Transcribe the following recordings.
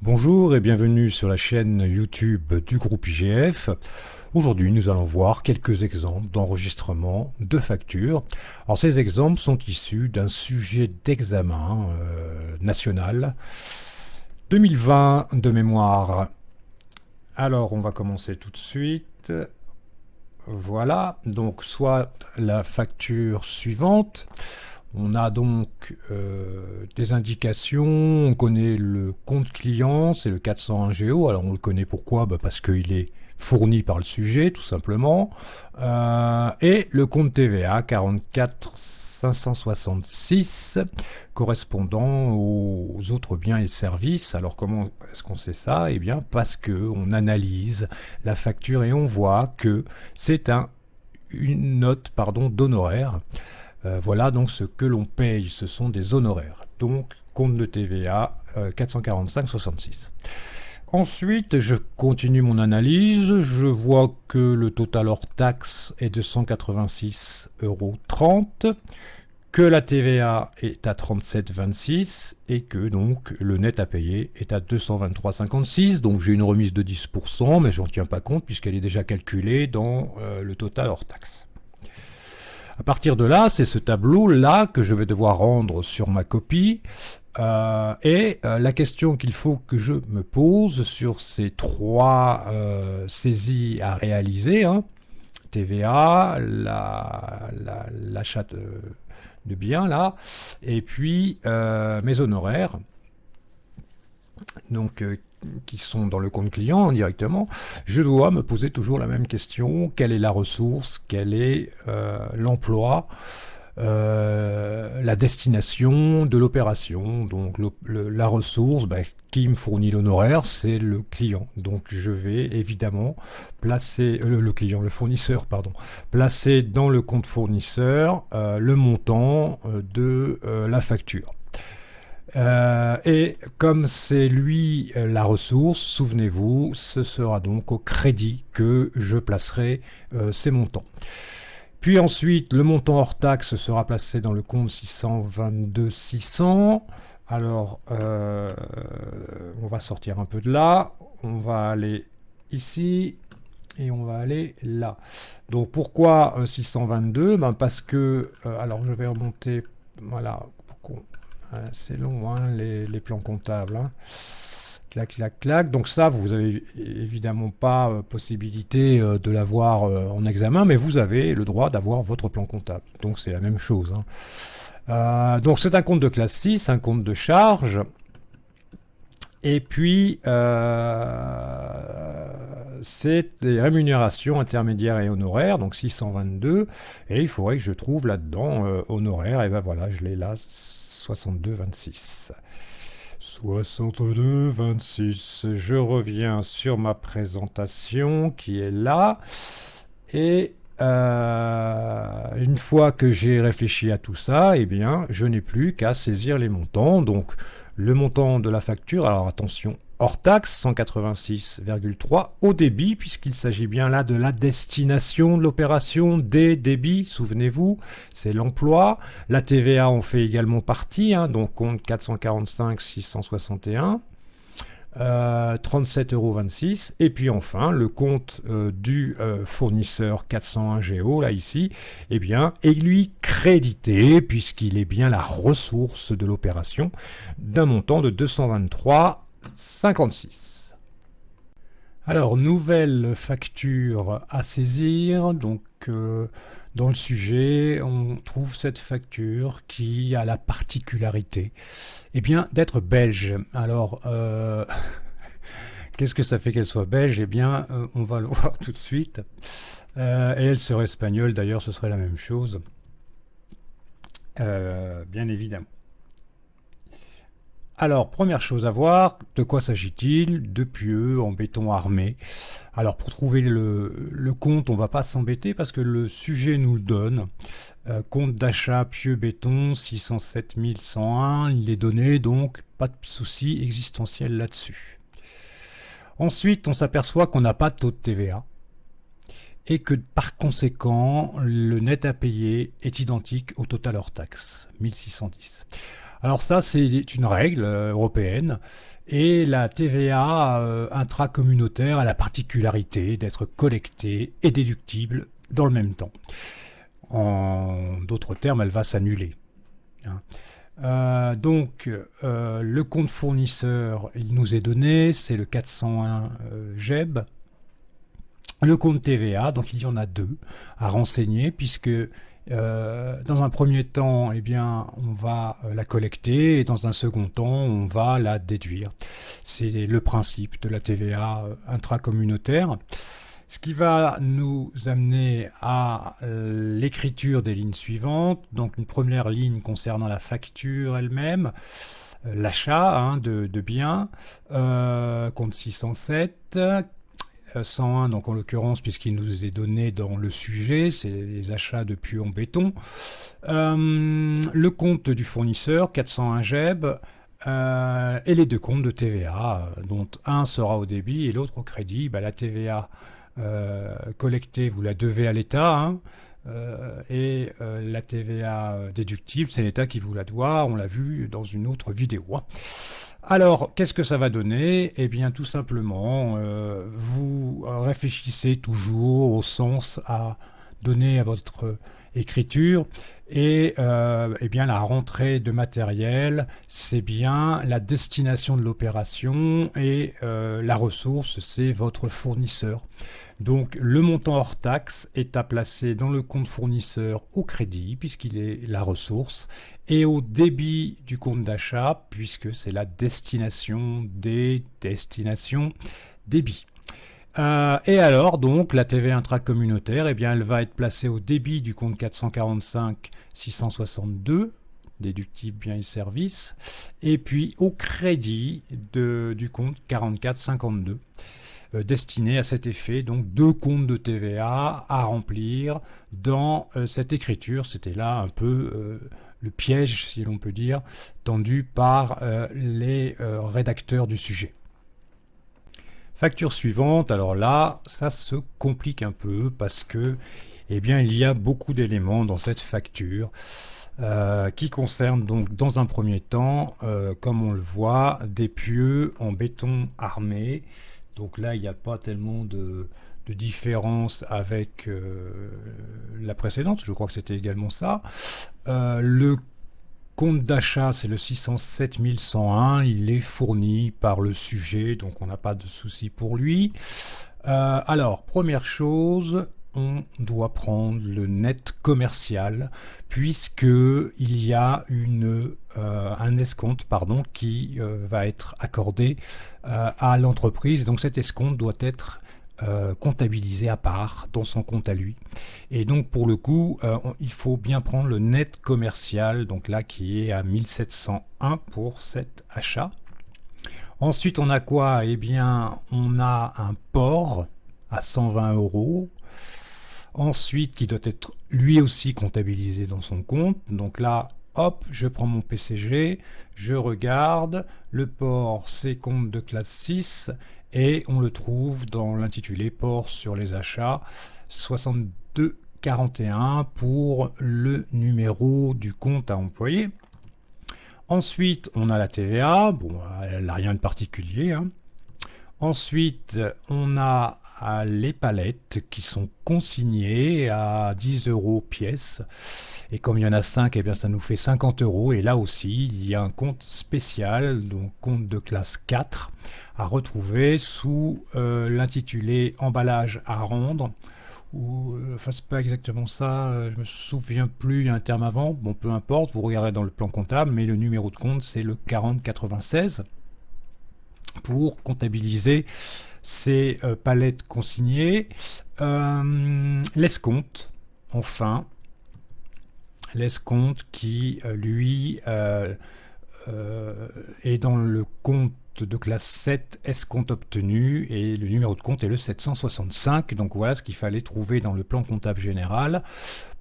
Bonjour et bienvenue sur la chaîne YouTube du groupe IGF. Aujourd'hui, nous allons voir quelques exemples d'enregistrement de factures. Alors, ces exemples sont issus d'un sujet d'examen national 2020 de mémoire. Alors, on va commencer tout de suite. Voilà, donc soit la facture suivante. On a donc des indications, on connaît le compte client, c'est le 401 Géo. Alors on le connaît pourquoi? Parce qu'il est fourni par le sujet, tout simplement. Et le compte TVA 44 566 correspondant aux autres biens et services. Alors comment est-ce qu'on sait ça? Eh bien parce qu'on analyse la facture et on voit que c'est une note d'honoraires. Voilà donc ce que l'on paye, ce sont des honoraires. Donc compte de TVA 445,66. Ensuite, je continue mon analyse. Je vois que le total hors taxe est de 186,30 €, que la TVA est à 37,26 et que donc le net à payer est à 223,56. Donc j'ai une remise de 10%, mais j'en tiens pas compte puisqu'elle est déjà calculée dans le total hors taxe. À partir de là, c'est ce tableau-là que je vais devoir rendre sur ma copie. La question qu'il faut que je me pose sur ces trois saisies à réaliser, TVA, l'achat de biens, là, et puis mes honoraires, donc qui sont dans le compte client directement, je dois me poser toujours la même question: quelle est la ressource, quel est l'emploi, la destination de l'opération. Donc la ressource, qui me fournit l'honoraire, c'est le client. Donc je vais évidemment placer le fournisseur, placer dans le compte fournisseur le montant de la facture. Et comme c'est lui la ressource, souvenez-vous, ce sera donc au crédit que je placerai ces montants. Puis ensuite, le montant hors taxe sera placé dans le compte 622 600. Alors, on va sortir un peu de là, on va aller ici et on va aller là. Donc pourquoi 622? Parce que, alors je vais remonter, voilà, c'est long, les plans comptables. Clac, clac, clac. Donc ça, vous avez évidemment pas possibilité de l'avoir en examen, mais vous avez le droit d'avoir votre plan comptable. Donc c'est la même chose. Donc c'est un compte de classe 6, un compte de charge. Et puis, c'est les rémunérations intermédiaires et honoraires, donc 622. Et il faudrait que je trouve là-dedans honoraires. Et ben voilà, je l'ai là. 62,26. 62,26. Je reviens sur ma présentation qui est là. Et une fois que j'ai réfléchi à tout ça, eh bien, je n'ai plus qu'à saisir les montants. Donc, le montant de la facture, alors attention, hors taxe, 186,3 au débit, puisqu'il s'agit bien là de la destination de l'opération des débits, souvenez-vous, c'est l'emploi. La TVA en fait également partie, donc compte 445,661. 37,26 €. Et puis enfin, le compte du fournisseur 401 Géo, là ici, eh bien, est lui crédité, puisqu'il est bien la ressource de l'opération, d'un montant de 223,56. Alors, nouvelle facture à saisir. Donc, dans le sujet, on trouve cette facture qui a la particularité, d'être belge. Alors, qu'est-ce que ça fait qu'elle soit belge? On va le voir tout de suite. Et elle serait espagnole, d'ailleurs, ce serait la même chose. Bien évidemment. Alors, première chose à voir, de quoi s'agit-il? De pieux en béton armé. Alors, pour trouver le compte, on ne va pas s'embêter parce que le sujet nous le donne. Compte d'achat pieux béton 607 101, il est donné, donc pas de souci existentiel là-dessus. Ensuite, on s'aperçoit qu'on n'a pas de taux de TVA et que par conséquent, le net à payer est identique au total hors taxe, 1610. Alors ça, c'est une règle européenne. Et la TVA intracommunautaire a la particularité d'être collectée et déductible dans le même temps. En d'autres termes, elle va s'annuler, hein. Le compte fournisseur, il nous est donné, c'est le 401 GEB. Le compte TVA, donc il y en a deux à renseigner, puisque dans un premier temps, eh bien, on va la collecter et dans un second temps, on va la déduire. C'est le principe de la TVA intracommunautaire. Ce qui va nous amener à l'écriture des lignes suivantes. Donc une première ligne concernant la facture elle-même, l'achat de biens, compte 607. 101, donc en l'occurrence, puisqu'il nous est donné dans le sujet, c'est les achats de puits en béton. Le compte du fournisseur, 401 GEB, et les deux comptes de TVA, dont un sera au débit et l'autre au crédit. La TVA collectée, vous la devez à l'État, hein, et la TVA déductible, c'est l'État qui vous la doit, on l'a vu dans une autre vidéo, hein. Alors, qu'est-ce que ça va donner? Eh bien, tout simplement, vous réfléchissez toujours au sens à donner à votre écriture et eh bien, la rentrée de matériel, c'est bien la destination de l'opération et la ressource, c'est votre fournisseur. Donc, le montant hors taxe est à placer dans le compte fournisseur au crédit, puisqu'il est la ressource, et au débit du compte d'achat, puisque c'est la destination des destinations débit. Et alors, donc, la TVA intracommunautaire, eh bien, elle va être placée au débit du compte 445 662, déductible biens et services, et puis au crédit du compte 44 52. Destiné à cet effet, donc deux comptes de TVA à remplir dans cette écriture. C'était là un peu le piège, si l'on peut dire, tendu par les rédacteurs du sujet. Facture suivante, alors là, ça se complique un peu parce que, eh bien, il y a beaucoup d'éléments dans cette facture qui concernent donc dans un premier temps, comme on le voit, des pieux en béton armé. Donc là, il n'y a pas tellement de différence avec la précédente, je crois que c'était également ça. Le compte d'achat, c'est le 607 101, il est fourni par le sujet, donc on n'a pas de souci pour lui. Alors, première chose, on doit prendre le net commercial, puisqu'il y a un escompte qui va être accordé à l'entreprise. Donc cet escompte doit être comptabilisé à part dans son compte à lui. Et donc pour le coup, il faut bien prendre le net commercial, donc là qui est à 1701 pour cet achat. Ensuite, on a quoi? Eh bien, on a un port à 120 €. Ensuite, qui doit être lui aussi comptabilisé dans son compte. Donc là, hop, je prends mon PCG, je regarde, le port c'est compte de classe 6 et on le trouve dans l'intitulé port sur les achats 6241 pour le numéro du compte à employer. Ensuite, on a la TVA, bon, elle n'a rien de particulier, hein. Ensuite, on a les palettes qui sont consignées à 10 € pièce. Et comme il y en a 5, eh bien ça nous fait 50 €. Et là aussi, il y a un compte spécial, donc compte de classe 4, à retrouver sous l'intitulé emballage à rendre. Enfin, c'est pas exactement ça, je me souviens plus, il y a un terme avant. Bon, peu importe, vous regardez dans le plan comptable, mais le numéro de compte, c'est le 4096. Pour comptabiliser ces palettes consignées. L'escompte, enfin, l'escompte qui, lui, est dans le compte de classe 7, escompte obtenu, et le numéro de compte est le 765. Donc voilà ce qu'il fallait trouver dans le plan comptable général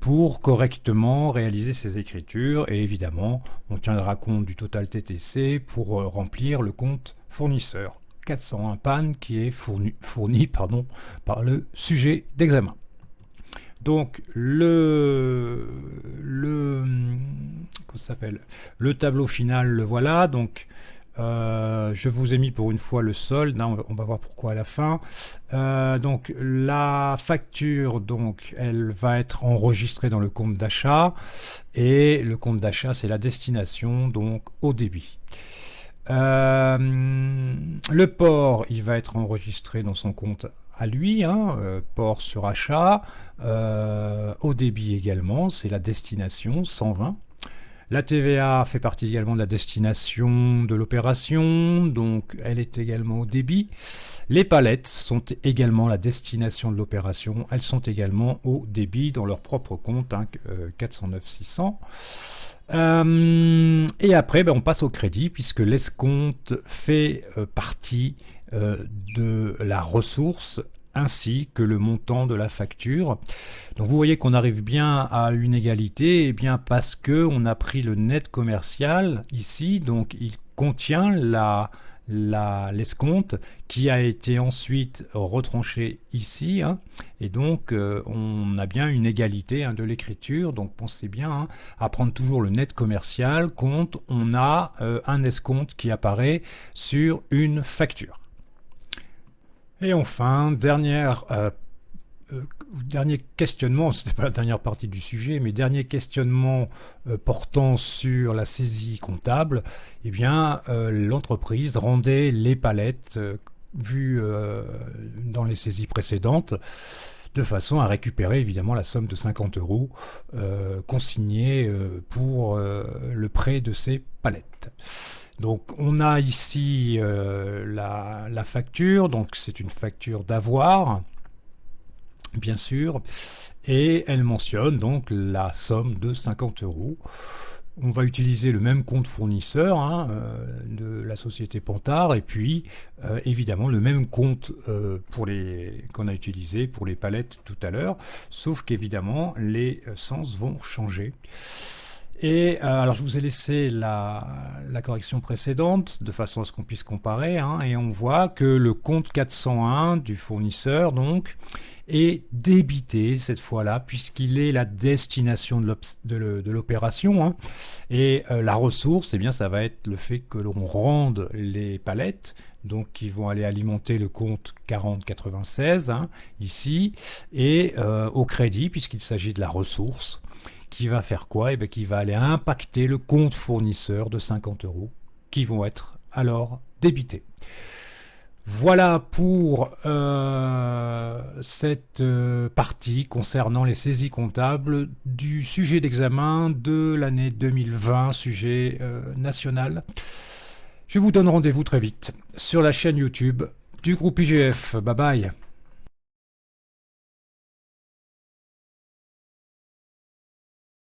pour correctement réaliser ces écritures. Et évidemment, on tiendra compte du total TTC pour remplir le compte fournisseur 401 PAN qui est fourni par le sujet d'examen. Donc comment ça s'appelle, le tableau final, le voilà. Donc je vous ai mis pour une fois le solde, hein, on va voir pourquoi à la fin. Donc la facture, donc, elle va être enregistrée dans le compte d'achat, et le compte d'achat, c'est la destination, donc au débit. Le port, il va être enregistré dans son compte à lui, hein, port sur achat, au débit également, c'est la destination, 120. La TVA fait partie également de la destination de l'opération, donc elle est également au débit. Les palettes sont également la destination de l'opération, elles sont également au débit dans leur propre compte, hein, 409 600. Et après, on passe au crédit, puisque l'escompte fait partie de la ressource ainsi que le montant de la facture. Donc vous voyez qu'on arrive bien à une égalité, et bien parce que on a pris le net commercial ici, donc il contient l'escompte qui a été ensuite retranché ici, hein, et donc on a bien une égalité, hein, de l'écriture. Donc pensez bien, hein, à prendre toujours le net commercial quand on a un escompte qui apparaît sur une facture. Et enfin, dernier questionnement, ce n'est pas la dernière partie du sujet, mais dernier questionnement portant sur la saisie comptable. Eh bien, l'entreprise rendait les palettes vues dans les saisies précédentes, de façon à récupérer évidemment la somme de 50 € consignée pour le prêt de ces palettes. Donc on a ici la facture, donc c'est une facture d'avoir, bien sûr, et elle mentionne donc la somme de 50 €. On va utiliser le même compte fournisseur, hein, de la société Pantard, et puis évidemment le même compte qu'on a utilisé pour les palettes tout à l'heure, sauf qu'évidemment les sens vont changer. Et alors je vous ai laissé la correction précédente de façon à ce qu'on puisse comparer, hein, et on voit que le compte 401 du fournisseur donc est débité cette fois-là, puisqu'il est la destination de l'opération, hein, et la ressource, eh bien, ça va être le fait que l'on rende les palettes, donc qui vont aller alimenter le compte 4096, hein, ici, et au crédit, puisqu'il s'agit de la ressource, qui va faire quoi? Qui va aller impacter le compte fournisseur de 50 € qui vont être alors débités. Voilà pour cette partie concernant les saisies comptables du sujet d'examen de l'année 2020, sujet national. Je vous donne rendez-vous très vite sur la chaîne YouTube du groupe IGF. Bye bye.